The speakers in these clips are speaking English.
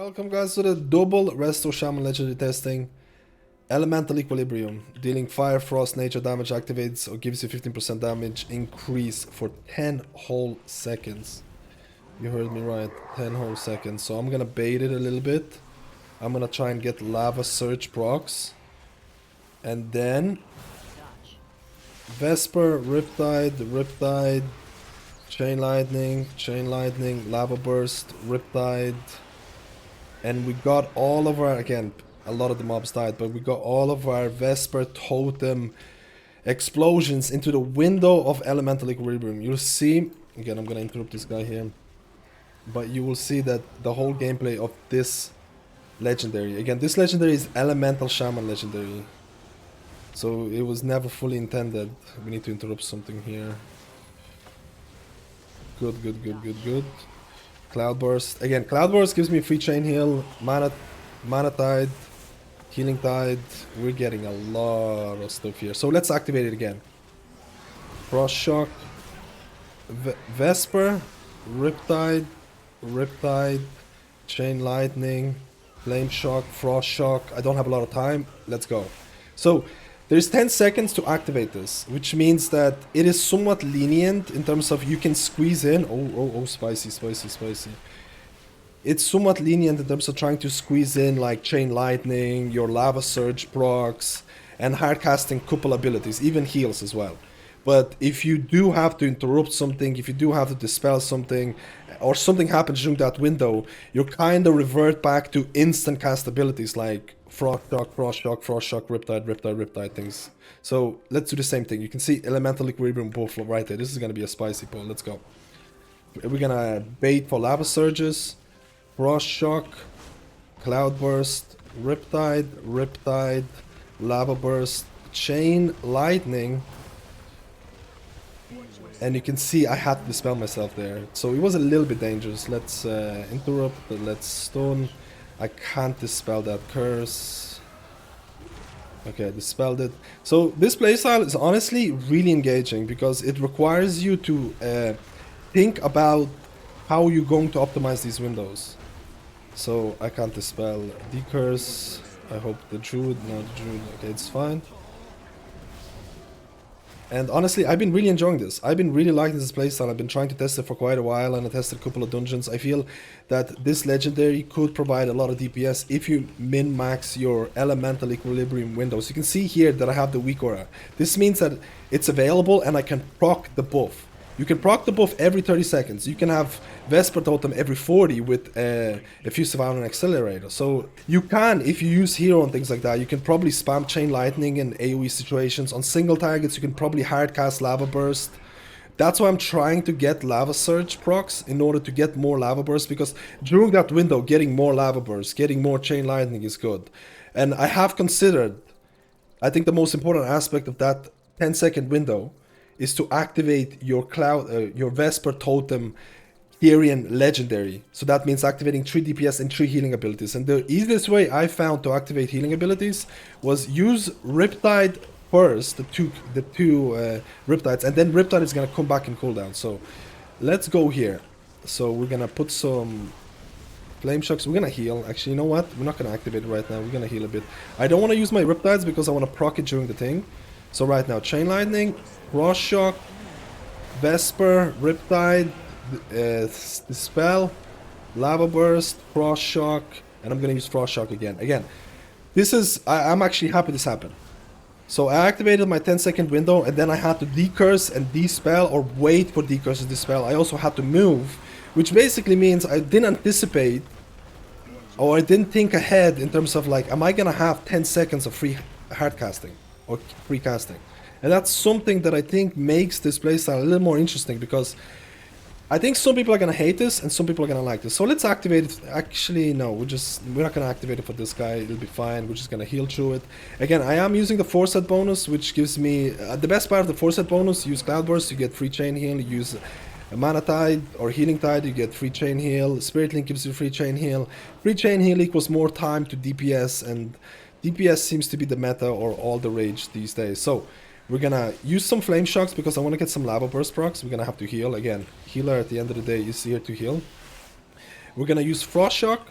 Welcome guys to the double Resto Shaman legendary testing. Elemental Equilibrium. Dealing fire, frost, nature damage activates or gives you 15% damage increase for 10 whole seconds. You heard me right, 10 whole seconds. So I'm gonna bait it a little bit. I'm gonna try and get Lava Surge procs. And then Vesper, Riptide, Chain Lightning, Lava Burst, Riptide. And we got all of our, again, a lot of the mobs died, but we got all of our Vesper Totem explosions into the window of Elemental Equilibrium. You'll see, again, I'm gonna interrupt this guy here, but you will see that the whole gameplay of this legendary, again, this legendary is Elemental Shaman legendary. So it was never fully intended. We need to interrupt something here. Good. Cloudburst. Again, Cloudburst gives me free chain heal, mana tide, healing tide. We're getting a lot of stuff here. So let's activate it again. Frost Shock, Vesper, Riptide, Chain Lightning, Flame Shock, Frost Shock. I don't have a lot of time. Let's go. So there's 10 seconds to activate this, which means that it is somewhat lenient in terms of you can squeeze in. Oh, spicy. It's somewhat lenient in terms of trying to squeeze in like Chain Lightning, your Lava Surge procs, and hard casting couple abilities, even heals as well. But if you do have to interrupt something, if you do have to dispel something, or something happens during that window, you kind of revert back to instant cast abilities like Frost Shock, Riptide things. So let's do the same thing. You can see Elemental Equilibrium both right there. This is going to be a spicy pull. Let's go. We're going to bait for Lava Surges, Frost Shock, Cloudburst, Riptide, Lava Burst, Chain Lightning. And you can see I had to dispel myself there. So it was a little bit dangerous. Let's interrupt, let's stun. I can't dispel that curse. Okay, I dispelled it. So this playstyle is honestly really engaging because it requires you to think about how you're going to optimize these windows. So I can't dispel the curse. I hope the Druid, no, the Druid, okay, it's fine. And honestly, I've been really enjoying this. I've been really liking this playstyle. I've been trying to test it for quite a while, and I tested a couple of dungeons. I feel that this legendary could provide a lot of DPS if you min-max your Elemental Equilibrium windows. You can see here that I have the weak aura. This means that it's available and I can proc the buff. You can proc the buff every 30 seconds. You can have Vesper Totem every 40 with Effusive Iron and Accelerator. So you can, if you use Hero and things like that, you can probably spam Chain Lightning in AoE situations. On single targets, you can probably hardcast Lava Burst. That's why I'm trying to get Lava Surge procs in order to get more Lava Burst, because during that window, getting more Lava Burst, getting more Chain Lightning is good. And I have considered, I think the most important aspect of that 10-second window is to activate your your Vesper Totem Kyrian Legendary. So that means activating 3 DPS and 3 healing abilities. And the easiest way I found to activate healing abilities was use Riptide first, the two Riptides, and then Riptide is gonna come back in cooldown. So let's go here. So we're gonna put some Flame Shocks. We're gonna heal. Actually, you know what? We're not gonna activate it right now. We're gonna heal a bit. I don't want to use my Riptides because I want to proc it during the thing. So right now, Chain Lightning, Frost Shock, Vesper, Riptide, Dispel, Lava Burst, Frost Shock, and I'm gonna use Frost Shock again. This is, I'm actually happy this happened. So I activated my 10-second window, and then I had to decurse and dispel, or wait for decurse and dispel. I also had to move, which basically means I didn't anticipate, or I didn't think ahead in terms of like, am I gonna have 10 seconds of free hard casting or free casting? And that's something that I think makes this playstyle a little more interesting, because I think some people are gonna hate this and some people are gonna like this. So let's activate it. Actually, no, we're not gonna activate it for this guy. It'll be fine. We're just gonna heal through it. Again, I am using the Foresight bonus, which gives me the best part of the Foresight bonus. You use Cloudburst, you get free chain heal. You use a Mana Tide or Healing Tide, you get free chain heal. Spirit Link gives you free chain heal. Free chain heal equals more time to DPS, and DPS seems to be the meta or all the rage these days. So we're gonna use some Flame Shocks because I want to get some Lava Burst procs. We're gonna have to heal. Again, healer at the end of the day is here to heal. We're gonna use Frost Shock,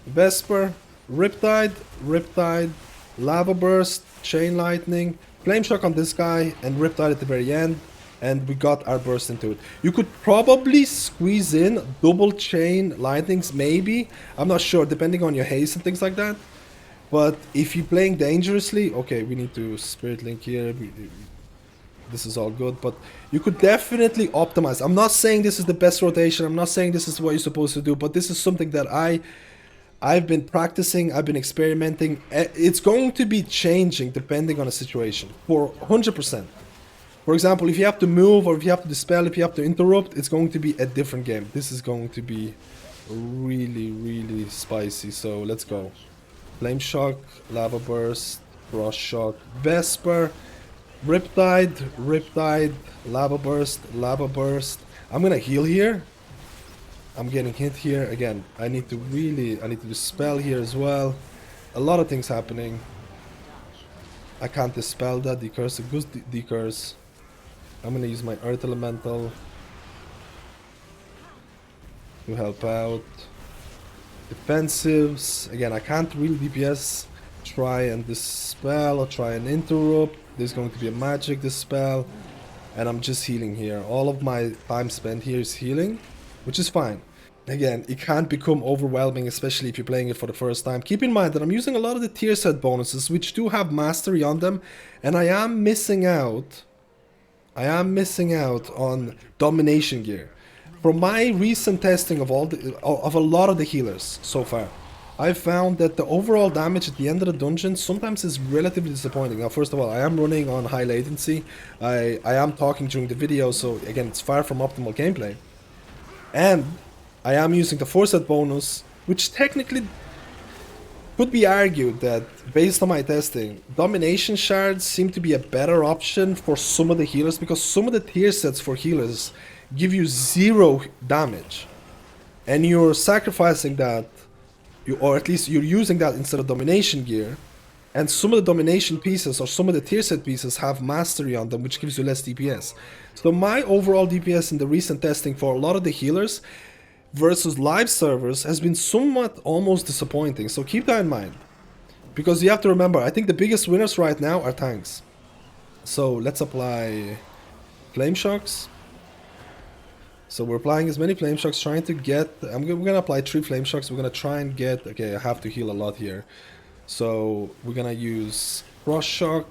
Vesper, Riptide, Riptide, Lava Burst, Chain Lightning, Flame Shock on this guy, and Riptide at the very end. And we got our burst into it. You could probably squeeze in double chain lightnings, maybe. I'm not sure, depending on your haste and things like that. But if you're playing dangerously, okay, we need to Spirit Link here. This is all good, but you could definitely optimize. I'm not saying this is the best rotation. I'm not saying this is what you're supposed to do, but this is something that I've been practicing. I've been experimenting. It's going to be changing depending on the situation, for 100%. For example, if you have to move, or if you have to dispel, if you have to interrupt, it's going to be a different game. This is going to be really, really spicy. So let's go. Flame Shock, Lava Burst, Frost Shock, Vesper, Riptide, Riptide, Lava Burst, Lava Burst. I'm gonna heal here. I'm getting hit here. Again, I need to dispel here as well. A lot of things happening. I can't dispel that. Decurse, a good decurse. I'm gonna use my Earth Elemental to help out. Defensives. Again, I can't really DPS. Try and dispel or try and interrupt. There's going to be a magic dispel. And I'm just healing here. All of my time spent here is healing, which is fine. Again, it can't become overwhelming, especially if you're playing it for the first time. Keep in mind that I'm using a lot of the tier set bonuses, which do have mastery on them. And I am missing out on domination gear. From my recent testing of a lot of the healers so far, I found that the overall damage at the end of the dungeon sometimes is relatively disappointing. Now, first of all, I am running on high latency. I am talking during the video, so again, it's far from optimal gameplay. And I am using the 4-set bonus, which technically could be argued that, based on my testing, domination shards seem to be a better option for some of the healers, because some of the tier sets for healers give you 0 damage, and you're sacrificing that, or at least you're using that instead of domination gear, and some of the domination pieces or some of the tier set pieces have mastery on them, which gives you less DPS. So my overall DPS in the recent testing for a lot of the healers versus live servers has been somewhat almost disappointing, so keep that in mind. Because you have to remember, I think the biggest winners right now are tanks. So let's apply Flame Shocks. So we're applying as many Flame Shocks, trying to get... we're gonna apply 3 Flame Shocks, we're gonna try and get... Okay, I have to heal a lot here. So we're gonna use Frost Shock,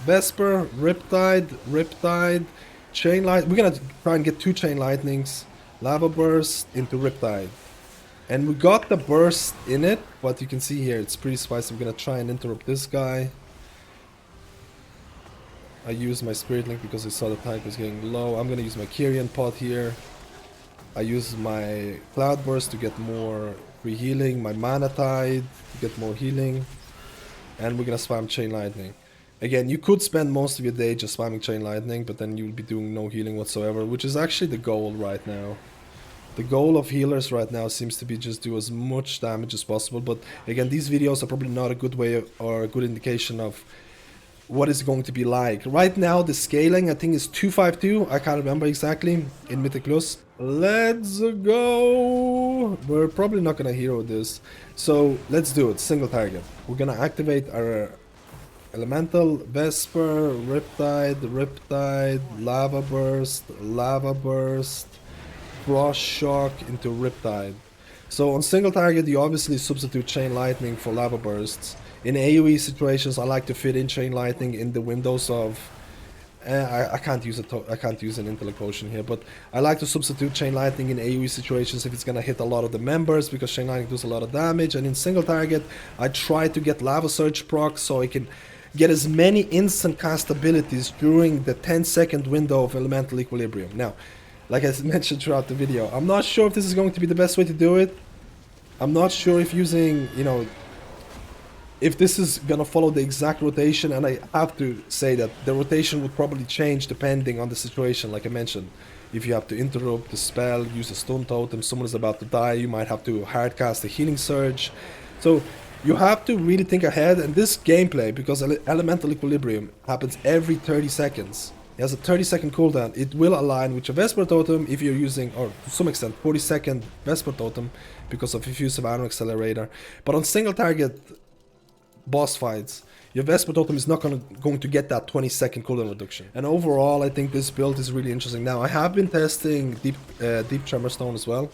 Vesper, Riptide, Riptide, Chain Light... We're gonna try and get 2 Chain Lightnings, Lava Burst into Riptide. And we got the burst in it, but you can see here it's pretty spicy. We're gonna try and interrupt this guy. I used my Spirit Link because I saw the type was getting low. I'm gonna use my Kyrian pot here. I use my Cloud Burst to get more free healing, my Mana Tide to get more healing. And we're gonna spam Chain Lightning. Again, you could spend most of your day just spamming Chain Lightning, but then you'll be doing no healing whatsoever, which is actually the goal right now. The goal of healers right now seems to be just do as much damage as possible, but again, these videos are probably not a good way or a good indication of what it's going to be like. Right now, the scaling, I think, is 252. I can't remember exactly in Mythic Plus. Let's go! We're probably not gonna hero this, so let's do it. Single target. We're gonna activate our Elemental, Vesper, Riptide, Riptide, Lava Burst, Frost Shock into Riptide. So on single target, you obviously substitute Chain Lightning for Lava Bursts. In AoE situations, I like to fit in Chain Lightning in the windows of... I can't use an Intellect Potion here, but I like to substitute Chain Lightning in AoE situations if it's gonna hit a lot of the members, because Chain Lightning does a lot of damage. And in single target, I try to get Lava Surge proc so I can get as many instant cast abilities during the 10-second window of Elemental Equilibrium. Now, like I mentioned throughout the video, I'm not sure if this is going to be the best way to do it. I'm not sure if using, you know, if this is gonna follow the exact rotation, and I have to say that the rotation would probably change depending on the situation, like I mentioned. If you have to interrupt the spell, use a stun totem, someone is about to die, you might have to hardcast a healing surge. So you have to really think ahead, and this gameplay, because Elemental Equilibrium happens every 30 seconds, It has a 30-second cooldown. It will align with your Vesper Totem if you're using, or to some extent, 40-second Vesper Totem because of Effusive Ammo Accelerator. But on single target boss fights, your Vesper Totem is not going to get that 20-second cooldown reduction. And overall, I think this build is really interesting. Now, I have been testing Deep Tremor Stone as well.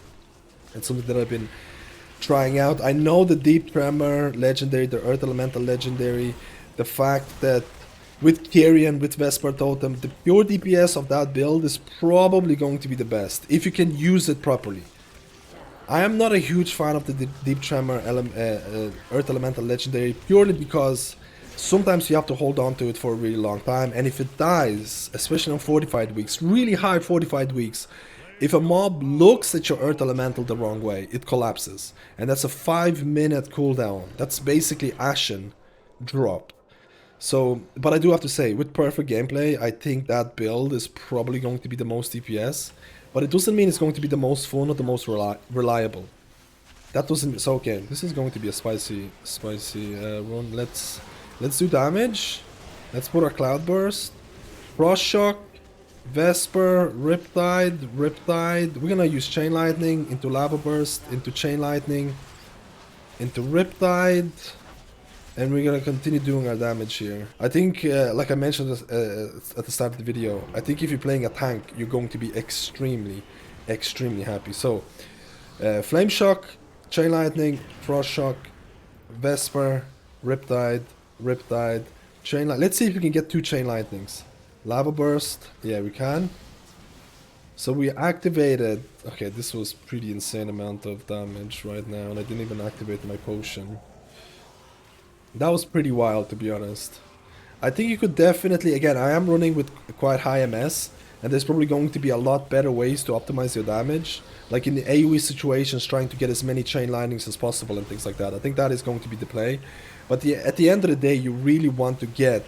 It's something that I've been trying out. I know the Deep Tremor Legendary, the Earth Elemental Legendary, the fact that with Kyrian, with Vesper Totem, the pure DPS of that build is probably going to be the best, if you can use it properly. I am not a huge fan of the Deep Tremor Earth Elemental Legendary, purely because sometimes you have to hold on to it for a really long time, and if it dies, especially on fortified weeks, really high fortified weeks, if a mob looks at your Earth Elemental the wrong way, it collapses. And that's a 5-minute cooldown. That's basically Ashen dropped. So, but I do have to say, with perfect gameplay, I think that build is probably going to be the most DPS. But it doesn't mean it's going to be the most fun or the most reliable. That doesn't... So, okay, this is going to be a spicy run. Let's do damage. Let's put our Cloudburst. Frost Shock. Vesper, Riptide. We're gonna use Chain Lightning into Lava Burst, into Chain Lightning, into Riptide, and we're gonna continue doing our damage here. I think, like I mentioned at the start of the video, I think if you're playing a tank, you're going to be extremely happy. So, Flame Shock, Chain Lightning, Frost Shock, Vesper, Riptide, Chain Lightning. Let's see if we can get 2 Chain Lightnings. Lava Burst, yeah, we can. So we activated... Okay, this was pretty insane amount of damage right now, and I didn't even activate my potion. That was pretty wild, to be honest. I think you could definitely... Again, I am running with quite high MS, and there's probably going to be a lot better ways to optimize your damage. Like in the AoE situations, trying to get as many Chain Lightnings as possible and things like that. I think that is going to be the play. But at the end of the day, you really want to get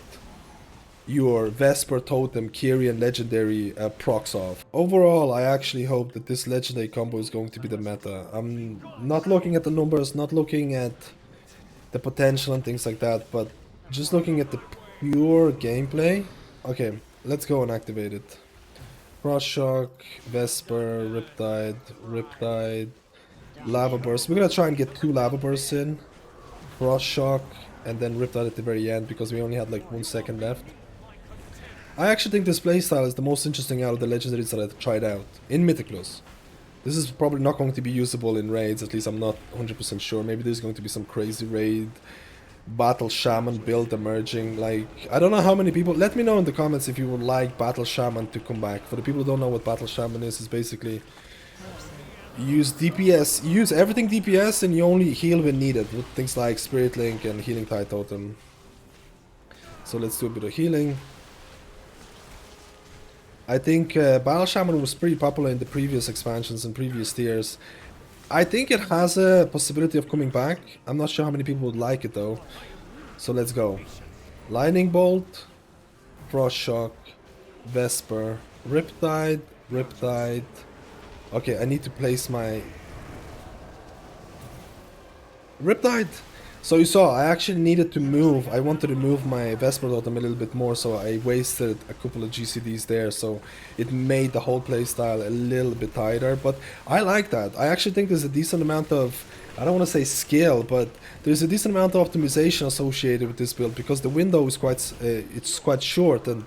your Vesper Totem Kyrian Legendary procs off. Overall, I actually hope that this Legendary combo is going to be the meta. I'm not looking at the numbers, not looking at the potential and things like that, but just looking at the pure gameplay. Okay, let's go and activate it. Frost Shock, Vesper, Riptide, Lava Burst. We're gonna try and get 2 Lava Bursts in. Frost Shock, and then Riptide at the very end, because we only had like 1 second left. I actually think this playstyle is the most interesting out of the legendaries that I've tried out in Mythic Plus. This is probably not going to be usable in raids, at least I'm not 100% sure. Maybe there's going to be some crazy raid Battle Shaman build emerging. Like, I don't know how many people... Let me know in the comments if you would like Battle Shaman to come back. For the people who don't know what Battle Shaman is, it's basically... You use DPS, you use everything DPS, and you only heal when needed, with things like Spirit Link and Healing Tide Totem. So let's do a bit of healing. I think Battle Shaman was pretty popular in the previous expansions and previous tiers. I think it has a possibility of coming back. I'm not sure how many people would like it though. So let's go. Lightning Bolt, Frost Shock, Vesper, Riptide. Okay, I need to place my... Riptide! So you saw, I actually needed to move. I wanted to move my Vesper Totem a little bit more, so I wasted a couple of GCDs there, so it made the whole playstyle a little bit tighter, but I like that. I actually think there's a decent amount of, I don't want to say skill, but there's a decent amount of optimization associated with this build, because the window is quite short, and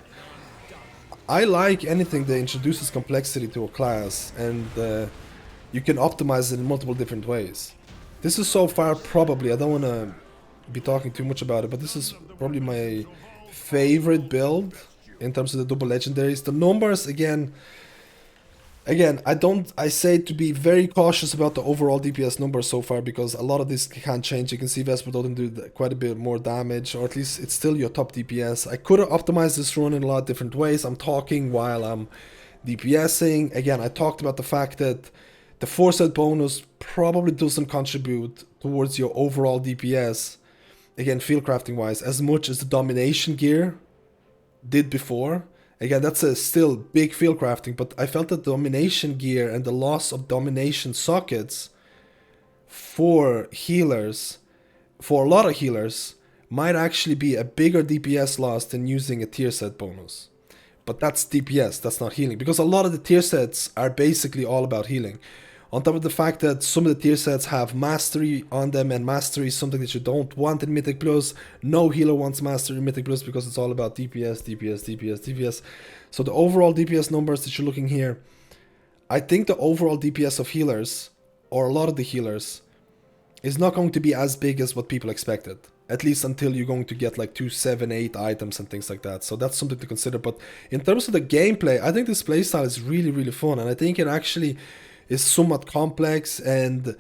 I like anything that introduces complexity to a class, and you can optimize it in multiple different ways. This is so far probably, I don't want to be talking too much about it, but this is probably my favorite build in terms of the double legendaries. The numbers, again, I say to be very cautious about the overall DPS numbers so far, because a lot of this can change. You can see Vesper doesn't do quite a bit more damage, or at least it's still your top DPS. I could have optimized this run in a lot of different ways. I'm talking while I'm DPSing. Again, I talked about the fact that the 4-set bonus probably doesn't contribute towards your overall DPS, again, field crafting wise, as much as the domination gear did before. Again, that's a still big field crafting, but I felt that domination gear and the loss of domination sockets for healers, for a lot of healers, might actually be a bigger DPS loss than using a tier set bonus. but that's DPS, that's not healing, because a lot of the tier sets are basically all about healing. On top of the fact that some of the tier sets have mastery on them, and mastery is something that you don't want in Mythic Plus. No healer wants mastery in Mythic Plus because it's all about DPS, DPS, DPS, DPS. So the overall DPS numbers that you're looking here, I think the overall DPS of healers, or a lot of the healers, is not going to be as big as what people expected. At least until you're going to get like 2, 7, 8 items and things like that. So that's something to consider. But in terms of the gameplay, I think this playstyle is really, really fun. And I think it actually is somewhat complex, and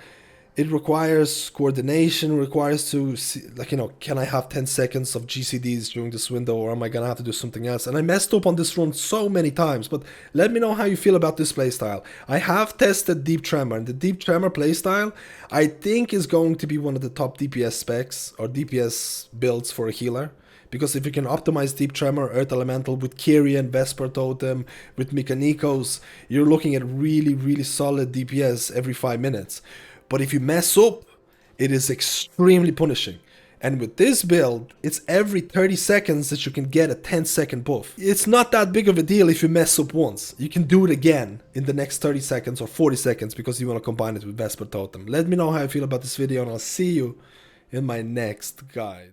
it requires coordination, requires to see, like, you know, can I have 10 seconds of GCDs during this window, or am I gonna have to do something else? And I messed up on this run so many times, but let me know how you feel about this playstyle. I have tested Deep Tremor, and the Deep Tremor playstyle I think is going to be one of the top DPS specs or DPS builds for a healer. Because if you can optimize Deep Tremor, Earth Elemental with Kyrian, Vesper Totem, with Mechanicos, you're looking at really, really solid DPS every 5 minutes. But if you mess up, it is extremely punishing. And with this build, it's every 30 seconds that you can get a 10-second buff. It's not that big of a deal if you mess up once. You can do it again in the next 30 seconds or 40 seconds because you want to combine it with Vesper Totem. Let me know how you feel about this video, and I'll see you in my next guide.